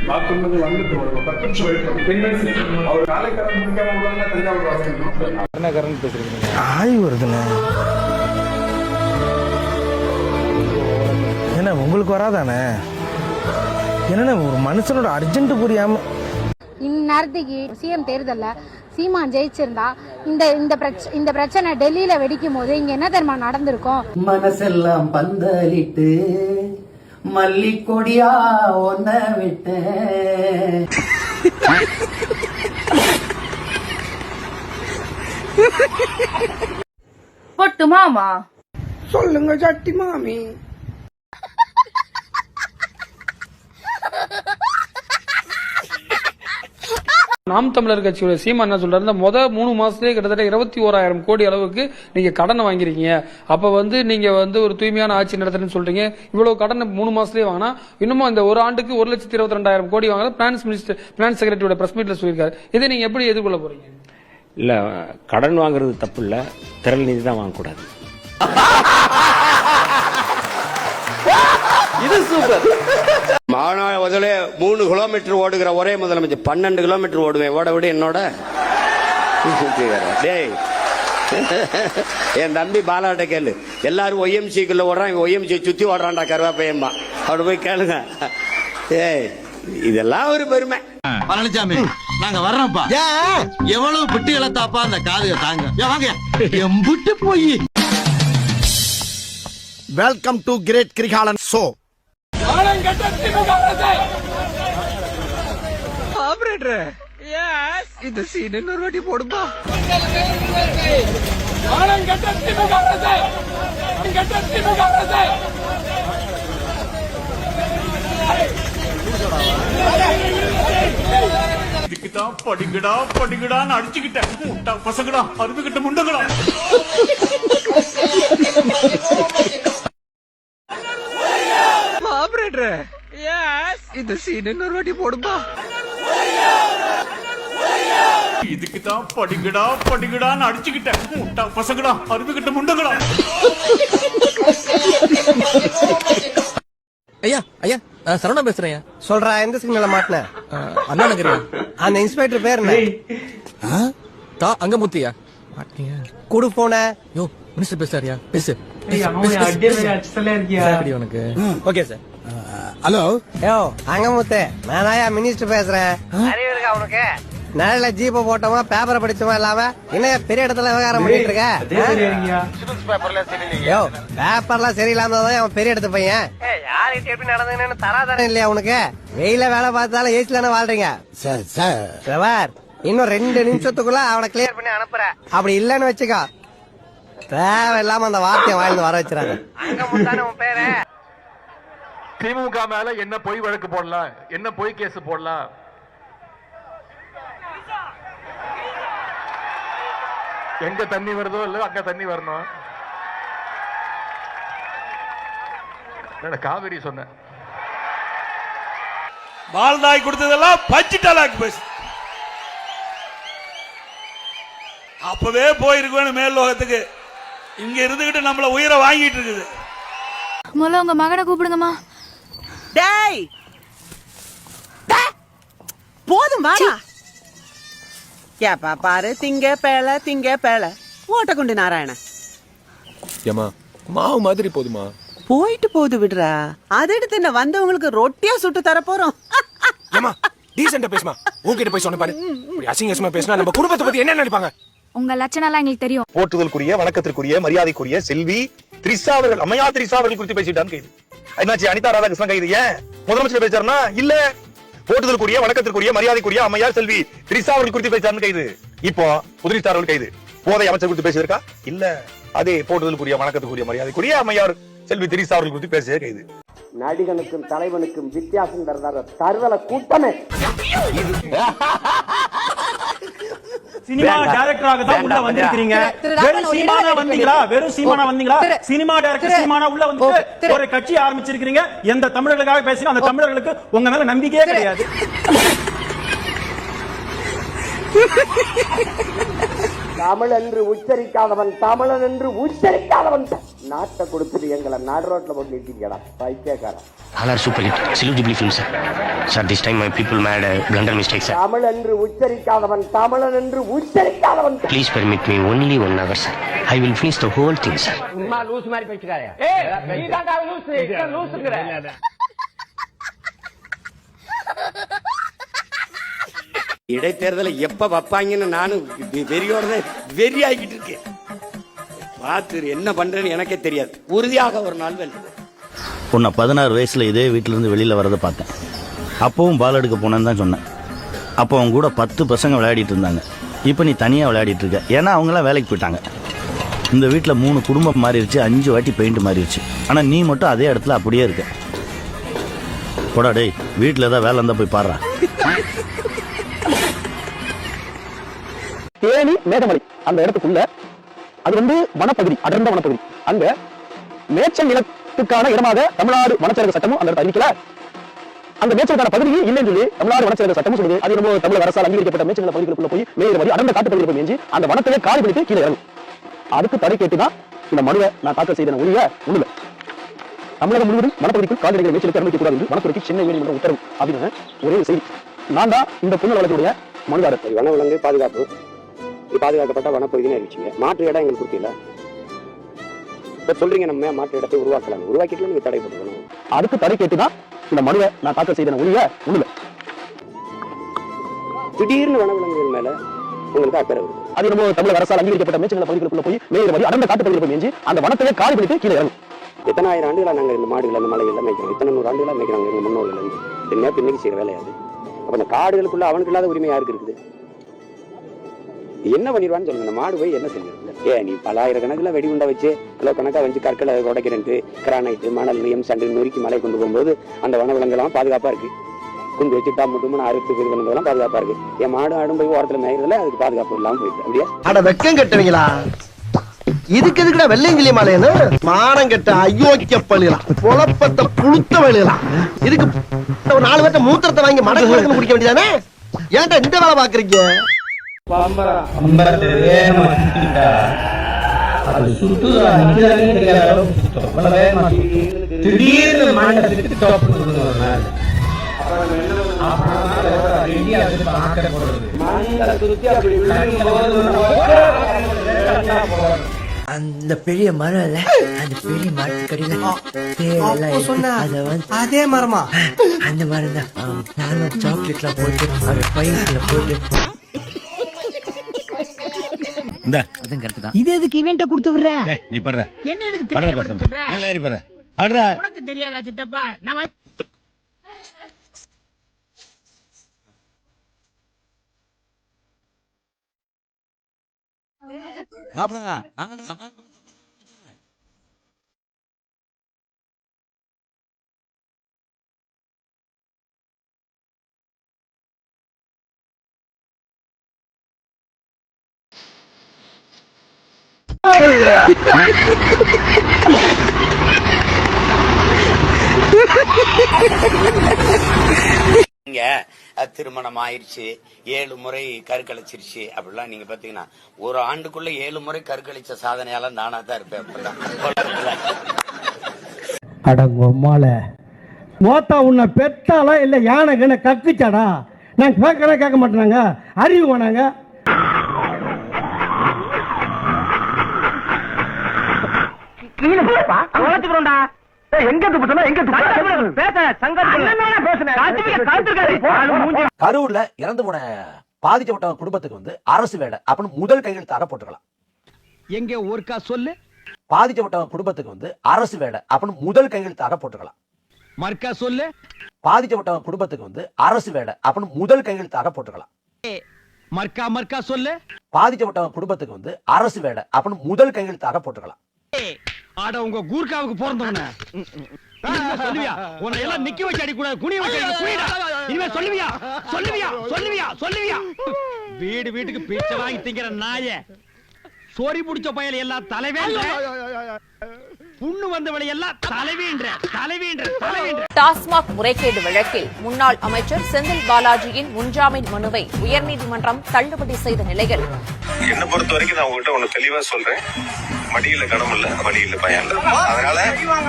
வாக்குறுதி வந்துட்டு ஒரு 10 நிமிஷம் வெயிட் அவர் காலைக்காரன் முடிக்காம உள்ளாங்க தஞ்சாவூர் வாசிக்கணும் என்ன கரண்ட் பேசுறீங்க? ஆய் வருதுண்ணே. என்ன உங்களுக்கு வராதானே? என்னண்ணே ஒரு மனுஷனோட அர்ஜென்ட் புரியாம இந்நேரத்துக்கு சிஎம் தேர்தல்ல சீமான் ஜெயிச்சிருந்தா இந்த பிரச்சனை டெல்லியில வெடிக்கும் போது இங்க என்ன தெரியுமா நடந்திருக்கும்? மனசெல்லாம் பந்தலிட்டு மல்லிக்கொடியா ஒன்ன விட்டு பொட்டு மாமா சொல்லுங்க சட்டி மாமி. நாம் தமிழர் கட்சியோட சீமா என்ன சொல்றாரு, இந்த முதல் 3 மாசத்துலயே கிட்டத்தட்ட 21,000 கோடி அளவுக்கு நீங்க கடனை வாங்கிருக்கீங்க. அப்ப நீங்க ஒரு தூய்மையான ஆட்சி நடத்துறேன்னு சொல்றீங்க. இவ்வளவு கடனை 3 மாசத்துலயே வாங்கினா இன்னமும் இந்த ஒரு ஆண்டுக்கு 1,22,000 கோடி வாங்க பினான்ஸ் செக்ரட்டரியோட பிரஸ் மீட்ல சொல்லியிருக்காரு. இதை நீங்க எப்படி எதிர்கொள்ள போறீங்க? இல்ல, கடன் வாங்குறது தப்பு இல்ல, திரள் நிதி தான் வாங்கக்கூடாது. இது சூப்பர். முதல்ல 3 கிலோமீட்டர் ஓடுகிற ஒரே முதலமைச்சர் 12 கிலோமீட்டர் ஓடுவேன். ஓட விட என்னோட டேய் என் தம்பி பாலாட்ட கேளு. எல்லாரும் ஒய்எம்சிக்குள்ள ஓடுறான், ஒய்எம்சி சுத்தி ஓடுறான்டா கருவாப்பையம்மா. அப்படி போய் கேளுங்க. ஏய் இதெல்லாம் ஒரு பெருமை. பழனிசாமி நாங்க வர்றோம்ப்பா. எவ்வளவு பிட்டுகளை தாப்பா அந்த காதுக தாங்க. வாங்க எம்புட்டு போய். Welcome to great Kirikalan show. Operator yes இந்த சீன் இன்னொரு வாட்டி போடுப்பா. இதுக்குதான் படிங்கடான்னு அடிச்சுக்கிட்டேன். முட்டா பசங்கடா, அருந்துகிட்ட முண்டங்களா. ஆபரேட்டர் எஸ் இந்த சீன் இன்னொரு வாட்டி போடுப்பா. இதுக்குதான் படிங்கடான்னு அடிச்சுக்கிட்டேன். முட்டா பசங்கடா, அருந்துகிட்ட முண்டங்களா. ஐயா ஐயா சரவணா பேசுறேன். சொல்றா, எந்த சிக்னல மாட்டின? அண்ணா நகரியா? அந்த இன்ஸ்பெக்டர் பேர் என்ன? அங்க முத்தியா குடு போன. யோ மினிஸ்டர் பேசுறாரியா? பேசு. உனக்கு ஓகே சார். ஹலோ யோ அங்கமுத்து, நானாயா மினிஸ்டர் பேசுறேன். அறிவு இருக்கா உனக்கு? நேரில ஜீப்ப போட்டோமா பேப்பரை படிச்சோமா இல்லாம இன்னும் பெரிய இடத்துல விவகாரம் பண்ணிட்டு இருக்க. யோ பேப்பர்லாம் சரியில்லாமதான் அவன் பெரிய இடத்து பையன். யார்கிட்ட எப்படி நடந்ததுன்னு தராதரம் இல்லையா உனக்கு? வெயில வேலை பார்த்தாலும் ஏசிலான வாழ்றீங்க சார். இன்னும் 2 நிமிஷத்துக்குள்ள அவனை கிளியர் பண்ணி அனுப்புற. அப்படி இல்லன்னு வச்சுக்கோ, தேவையில்லாம அந்த வார்த்தையை வாழ்ந்து வர வச்சிடாத. உன் பேரு திமுக மேல என்ன பொய் வழக்கு போடலாம், என்ன பொய் கேஸ் போடலாம்? எங்க தண்ணி வருதோ இல்ல அங்க தண்ணி வரணும். காவிரி சொன்ன பால்தாய் கொடுத்ததெல்லாம் பச்சிட்டாலாக்கு பேசு. அப்பவே போயிருக்கணும் மேல் லோகத்துக்கு. இங்க இருந்துகிட்டு நம்மள உயிரை வாங்கிட்டு இருக்குது. முதல்ல உங்க மகனை கூப்பிடுங்கம்மா. டேய் போதும் வாடா. ஏப்பா பாரு, திங்க பேல ஓட்டக்குண்டு நாராயண. ஏமா மாவு மாதிரி போதுமா? போயிட்டு போது விடுறா. அதை எடுத்து என்ன வந்தவங்களுக்கு ரொட்டியா சுட்டு தர போறோம். ஏமா டீசென்ட்டா பேசுமா. உன்கிட்ட போய் சொன்ன பாரு. இப்படி அசிங்கமா பேசினா நம்ம குடும்பத்தை பத்தி என்ன நினைப்பாங்க? உங்க லட்சணம் எல்லாம் எங்களுக்கு தெரியும். போற்றுதலுக்குரிய, வணக்கத்திற்குரிய, மரியாதைக்குரிய செல்வி திரிஷா அவர்கள், அம்மையா திரிஷா அவர்கள் குறித்து பேசிட்டான்னு கைது. என்னாச்சு? அனிதா ராதாகிருஷ்ணன் கைது. ஏன் முதலமைச்சர் பேசாருன்னா இல்ல, போற்றுதலுக்குரிய, வணக்கத்திற்குரிய, மரியாதைக்குரிய அம்மையார் செல்வி திரிஷா அவர்கள் குறித்து பேசாருன்னு கைது. இப்போ உதிரிஸ்தா அவர்கள் கைது. போதை அமைச்சர் குறித்து பேசியிருக்கா? இல்ல, அதே போற்றுதலுக்குரிய, வணக்கத்துக்குரிய, மரியாதைக்குரிய அம்மையார் செல்வி திரிஷா அவர்கள் குறித்து பேசிய கைது. நடிகனுக்கும் தலைவனுக்கும் வித்தியாசம் தருதல கூட்டமே. சினிமா டைரக்டராக தான் உள்ள வந்திருக்கீங்க. வெறும் சீமானா வந்தீங்களா? வெறும் சீமானா வந்தீங்களா? சினிமா டைரக்டர் சீமானா உள்ள வந்து ஒரு கட்சி ஆரம்பிச்சிருக்கீங்க. எந்த தமிழர்களுக்காக பேசினா அந்த தமிழர்களுக்கு உங்க மேல நம்பிக்கையே கிடையாது. தமிழ் என்று உச்சரிக்காதவன் தமிழன் என்று உச்சரிக்காதவன். நாட்டை கொடுத்துட்டு எங்களை நாடு ரோட்ல போட்டு நிறுத்திக்கடா பைத்தியக்காரன். ஆல் ஆர் சூப்பர் ஹிட் சிலுடிபிலி film sir. Sir this time my people made blunder mistake sir. Tamil என்று உச்சரிக்காதவன் தமிழன் என்று உச்சரிக்காதவன். Please permit me only 1 hour சார். I will finish the whole thing sir. சும்மா லூஸ் மாதிரி பேசிக்காதே. நீ தான்டா லூசுங்கற. இடைத்தேர்தலை எப்ப வைப்பாங்கன்னு நானும் வெறியோட வெறி ஆகிட்டு இருக்கேன். பார்த்து என்ன பண்றேன்னு எனக்கே தெரியாது. உறுதியாக ஒரு நாள் வெல்ல. உன்னை 16 வயசுல இதே வீட்டுல இருந்து வெளியில வரதை பார்த்தேன். அப்பவும் பால் எடுக்க போனேன்னு தான் சொன்னேன். அப்போ அவங்க கூட 10 பசங்க விளையாடிட்டு இருந்தாங்க. இப்போ நீ தனியா விளையாடிட்டு இருக்க. ஏன்னா அவங்க எல்லாம் வேலைக்கு போயிட்டாங்க. இந்த வீட்டில் 3 குடும்பம் மாறிடுச்சு, 5 வாட்டி பெயிண்ட் மாறிடுச்சு. ஆனா நீ மட்டும் அதே இடத்துல அப்படியே இருக்க. போடா டேய், வீட்டில் ஏதாவது வேலை இருந்தா போய் பாடுறா. தேனி மேகமலை அந்த இடத்துக்குள்ள அது வந்து வனப்பகுதி, அடர்ந்த வனப்பகுதி. அங்க மேய்ச்சல் நிலத்துக்கான இடமாக தமிழ்நாடு வனச்சரக சட்டமும் அந்த இடத்தை அறிவிக்கல. அந்த மேய்ச்சலுக்கான பகுதியும் இல்லைன்னு சொல்லி தமிழ்நாடு வனச்சரக சட்டமும் சொல்லுது. அது நம்ம தமிழக அரசால் அங்கீகரிக்கப்பட்ட மேய்ச்சல் நில பகுதிகளுக்குள்ள போய் மேய்கிற மாதிரி அடர்ந்த காட்டு பகுதியில் போய் மேய்ஞ்சி அந்த வனத்தையே காலி பண்ணிட்டு கீழே இறங்கும். அதுக்கு தடை கேட்டுதான் இந்த மனுவை நான் தாக்கல் செய்த ஒழிய ஒண்ணுல. தமிழகம் முழுவதும் வனப்பகுதிக்குள் கால்நடைகளை மேய்ச்சலுக்கு அனுமதிக்கக்கூடாது என்று வனத்துறைக்கு சென்னை உயர்நீதிமன்றம் உத்தரவு அப்படின்னு ஒரே செய்தி. நான் தான் இந்த புண்ணல் வளத்துடைய மனுதாரர். வனவிலங்கு பாதுகாப்பு பாதுகாக்கப்பட்ட வனப்பகுதின்னு அறிவிச்சிங்க. மாற்று இடம் எங்களுக்கு கொடுக்கல. இப்ப சொல்றீங்க நம்ம மாற்று இடத்தை உருவாக்கலாம். உருவாக்கிட்டு நீங்க தடை போட்டுக்கணும். அதுக்கு தடை கேட்டுதான் இந்த மனுவை நான் தாக்கல் செய்த ஒழிய ஒண்ணுல. திடீர்னு வனவிலங்குகள் மேல உங்களுக்கு அக்கறை வருது. அது நம்ம தமிழக அரசால் அங்கீகரிக்கப்பட்ட மேய்ச்சல் நில பகுதிகளுக்குள்ள போய் மேய்கிற மாதிரி அடர்ந்த காட்டு பகுதியில் போய் மேய்ஞ்சி அந்த வனத்தையே காலி பண்ணிட்டு கீழே இறங்கும். எத்தனை ஆயிரம் ஆண்டுகளா நாங்க இந்த மாடுகள் அந்த மலைகள்ல மேய்க்கிறோம். எத்தனை 100 ஆண்டுகளா மேய்க்கிறாங்க எங்க முன்னோர்கள் இருந்து. இது நேற்று இன்னைக்கு செய்யற வேலையாது. அப்ப அந்த காடுகளுக்குள்ள அவனுக்கு இல்லாத உரிமை யாருக்கு இருக்குது? என்ன பண்ணிடுவான்னு சொல்லுங்க. இந்த மாடு போய் என்ன செஞ்சிருக்க? நீ பல ஆயிரக்கணக்கில் வெடிகுண்டை வச்சு கிலோ கணக்கா வச்சு கற்களை உடைக்கிறேன்ட்டு கிரானைட்டு மணல் எம்சாண்டு நொறுக்கி மலை கொண்டு போகும்போது அந்த வனவிலங்கெல்லாம் பாதுகாப்பா இருக்கு. குண்டு வச்சு டாமுட்டுமனு அறுத்து இது பண்ணுறதெல்லாம் பாதுகாப்பா இருக்கு. என் மாடு ஆடும் போய் ஓரத்துல மேய்கிறதுல அதுக்கு பாதுகாப்பு இல்லாம போயிட்டு அப்படியா? அட வெக்கம் கட்டுவீங்களா? இதுக்கு எதுக்குடா வெள்ளையங்கிலி மாலையன்னு மானம் கெட்ட அயோக்கிய பள்ளிலாம் குழப்பத்தை புழுத்த வழியலாம். இதுக்கு ஒரு 4 பேர்த்த மூத்திரத்தை வாங்கி மடக்கு குடிக்க வேண்டியதானே? ஏன்டா இந்த வேலை பாக்குறீங்க? அந்த பெரிய மரம் இல்ல, அந்த பெரிய மரத்துக்கடியில சொன்ன அதே மரமா? அந்த மரம் தான். நானும் சாக்லேட்லாம் போட்டு அவரை பையன்ல போட்டு இது எதுக்கு இவன்ட்ட கொடுத்து விடுற? நீ பண்ற என்ன எனக்கு தெரியாது. உனக்கு தெரியாதா சித்தப்பா? நான் திருமணம் ஆயிடுச்சு, 7 முறை கருக்கழிச்சிருச்சு அப்படிலாம் நீங்க பாத்தீங்கன்னா ஒரு ஆண்டுக்குள்ள 7 முறை கருக்கழிச்ச சாதனையால நானா தான் இருப்பேன். அடங்கொம்மால மோத்தா உன்னை பெத்தாலா இல்ல யானை கண்ண கக்குச்சாடா? நான் கேட்க மாட்டேனாங்க, அறிவு வேணாங்க. கரூர்ல இறந்து போன பாதிக்கப்பட்ட குடும்பத்துக்கு வந்து அரசு வேலை அப்படின்னு முதல் கையெழுத்தாக போட்டுக்கலாம். எங்க ஒருக்கா சொல்லு. பாதிக்கப்பட்ட குடும்பத்துக்கு வந்து அரசு வேலை அப்படின்னு முதல் கையெழுத்தாக போட்டுக்கலாம். மர்க்கா சொல்லு. பாதிக்கப்பட்ட குடும்பத்துக்கு வந்து அரசு வேலை அப்படின்னு முதல் கையெழுத்தாக போட்டுக்கலாம். மர்க்கா சொல்லு. பாதிக்கப்பட்ட குடும்பத்துக்கு வந்து அரசு வேலை அப்படின்னு முதல் கையெழுத்தாக போட்டுக்கலாம். ஆட உங்க கூர்க்காவுக்கு பிறந்தவன சொல்லுவியா? உன்னை எல்லாம் நிக்க வச்சு அடி கூடாது, குனிய வச்சு அடி. குனிடா. இனிமே சொல்லுவியா? வீட்டுக்கு பிச்சை வாங்கி திங்கிற நாய, சோரி புடிச்ச பயல எல்லாம் தலைவே புண்ணு வந்தவளை எல்லாம் தலைவீன்ற. டாஸ்மாக் முறைகேடு வழக்கில் முன்னாள் அமைச்சர் செந்தில் பாலாஜியின் முன்ஜாமீன் மனுவை உயர்நீதிமன்றம் தள்ளுபடி செய்த நிலையில் என்ன பொறுத்த வரைக்கும் நான் உங்ககிட்ட ஒண்ணு தெளிவா சொல்றேன், மடியில கனம் இல்ல, மடியில பயம் இல்ல.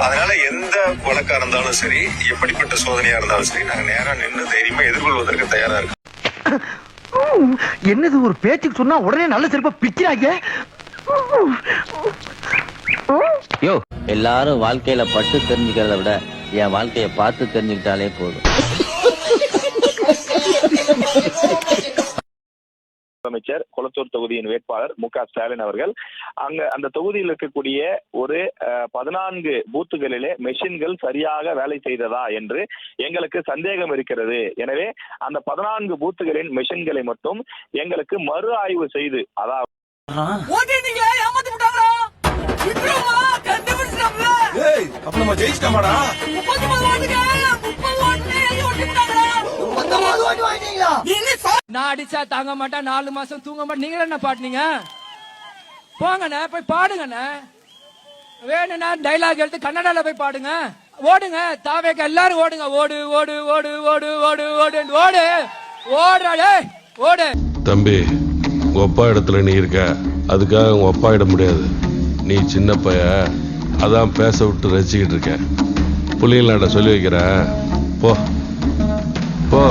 அதனால எந்த வழக்கா இருந்தாலும் சரி, எப்படிப்பட்ட சோதனையா இருந்தாலும் சரி, நாங்க நேரா நின்று தைரியமா எதிர்கொள்வதற்கு தயாரா இருக்கோம். என்னது ஒரு பேச்சுக்கு சொன்னா உடனே நல்ல சிறப்பா பிச்சாங்க. யோ, எல்லாரும் வாழ்க்கையில பட்டு தெரிஞ்சுக்கிறத விட என் வாழ்க்கைய பார்த்து தெரிஞ்சுக்கிட்டாலே போதும். அமைச்சர் கொளத்தூர் தொகுதியின் வேட்பாளர் மு க ஸ்டாலின் அவர்கள் அந்த தொகுதியில் இருக்கக்கூடிய ஒரு 14 பூத்துகளிலே மெஷின்கள் சரியாக வேலை செய்ததா என்று எங்களுக்கு சந்தேகம் இருக்கிறது. எனவே அந்த 14 பூத்துகளின் மெஷின்களை மட்டும் எங்களுக்கு மறு ஆய்வு செய்து, அதாவது நான் அடிச்சா தாங்க மாட்டேன், 4 மாசம் தூங்க மாட்டேன். நீங்க என்ன பாட்டுனீங்க? போங்கண்ணே, போய் பாடுங்கண்ணே. வேணும்னா டைலாக் எடுத்து கன்னடால போய் பாடுங்க. ஓடுங்க, தாவேக்க எல்லாரும் ஓடுங்க. ஓடு ஓடு ஓடு ஓடு ஓடு ஓடு ஓடு ஓடுறாடே ஓடு. தம்பி, உங்க அப்பா இடத்துல நீ இருக்க, அதுக்காக உங்க அப்பா இட முடியாது. நீ சின்ன பைய, அதான் பேச விட்டு ரசிக்கிட்டு இருக்க. புள்ளிங்களாட்ட சொல்லி வைக்கிறேன், போ போ.